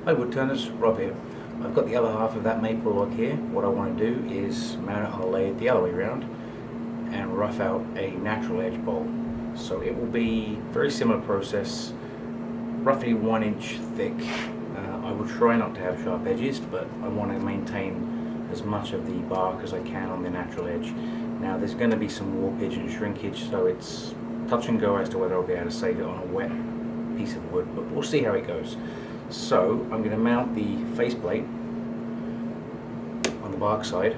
Hi Woodturners, Rob here. I've got the other half of that maple log here. What I want to do is mount it on the lathe the other way around and rough out a natural edge bowl. So it will be a very similar process, roughly 1 inch thick. I will try not to have sharp edges, but I want to maintain as much of the bark as I can on the natural edge. Now there's going to be some warpage and shrinkage, so it's touch and go as to whether I'll be able to save it on a wet piece of wood, but we'll see how it goes. So I'm going to mount the faceplate on the bark side,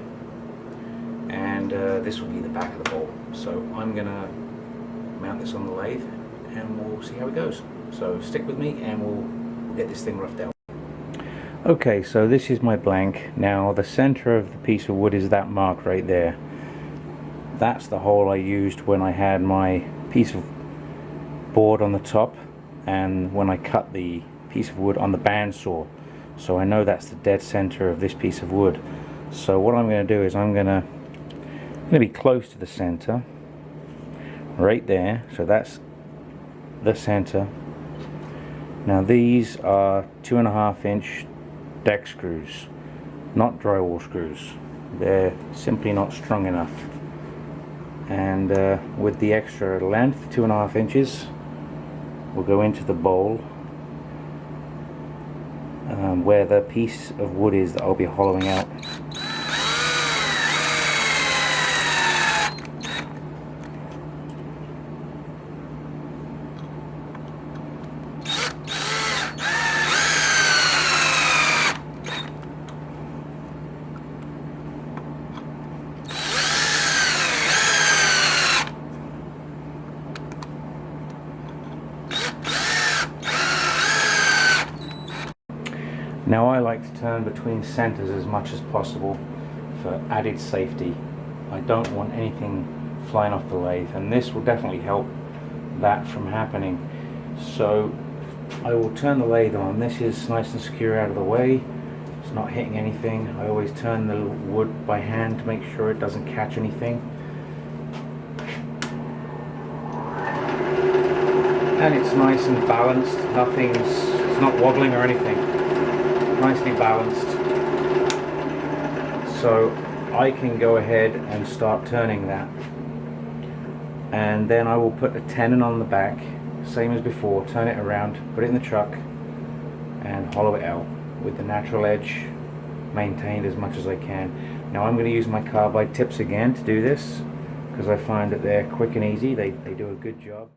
and this will be the back of the bowl. So I'm going to mount this on the lathe and we'll see how it goes. So stick with me and we'll get this thing roughed out. Okay, so this is my blank. Now the center of the piece of wood is that mark right there. That's the hole I used when I had my piece of board on the top and when I cut the piece of wood on the bandsaw. So I know that's the dead center of this piece of wood. So what I'm going to do is I'm going to be close to the center right there. So that's the center. Now these are 2.5 inch deck screws, not drywall screws. They're simply not strong enough. And with the extra length, 2.5 inches, will go into the bowl where the piece of wood is that I'll be hollowing out. Now I like to turn between centers as much as possible for added safety. I don't want anything flying off the lathe, and this will definitely help that from happening. So I will turn the lathe on. This is nice and secure out of the way. It's not hitting anything. I always turn the wood by hand to make sure it doesn't catch anything. And it's nice and balanced. It's not wobbling or anything. Nicely balanced, so I can go ahead and start turning that, and then I will put a tenon on the back, same as before. Turn it around, put it in the truck and hollow it out with the natural edge maintained as much as I can. Now I'm going to use my carbide tips again to do this because I find that they're quick and easy. They do a good job.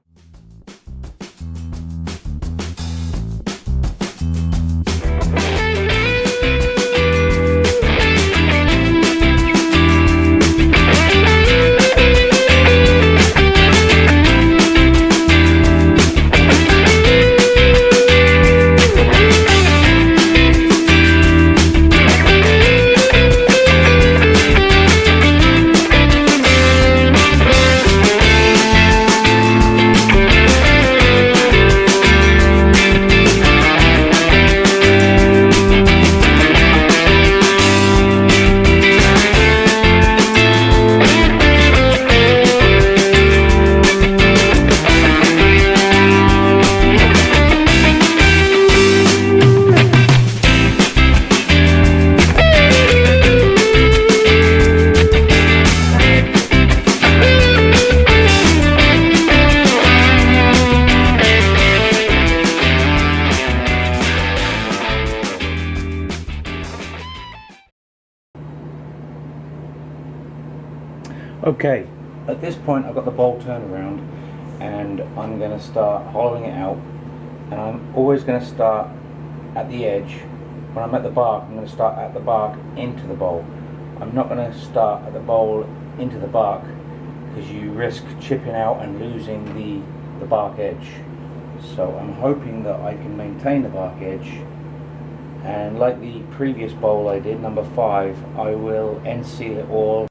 Okay, at this point I've got the bowl turned around and I'm going to start hollowing it out, and I'm always going to start at the edge. When I'm at the bark, I'm going to start at the bark into the bowl. I'm not going to start at the bowl into the bark because you risk chipping out and losing the bark edge. So I'm hoping that I can maintain the bark edge, and like the previous bowl I did, number 5, I will end seal it all.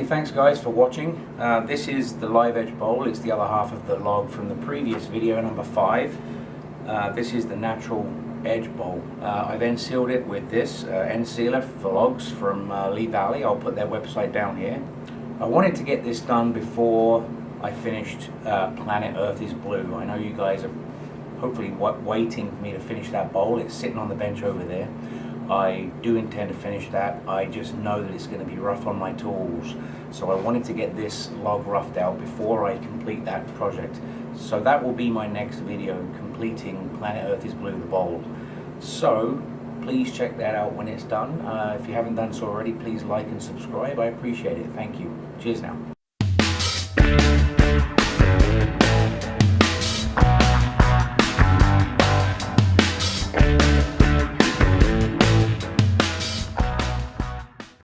thanks guys for watching. This is the live edge bowl. It's the other half of the log from the previous video, number 5. This is the natural edge bowl. I then sealed it with this end sealer for logs from Lee Valley. I'll put their website down here. I wanted to get this done before I finished Planet Earth is Blue. I know you guys are hopefully waiting for me to finish that bowl. It's sitting on the bench over there. I do intend to finish that. I just know that it's going to be rough on my tools, so I wanted to get this log roughed out before I complete that project. So that will be my next video, completing Planet Earth is Blue, the bowl. So please check that out when it's done. If you haven't done so already, please like and subscribe. I appreciate it. Thank you. Cheers now.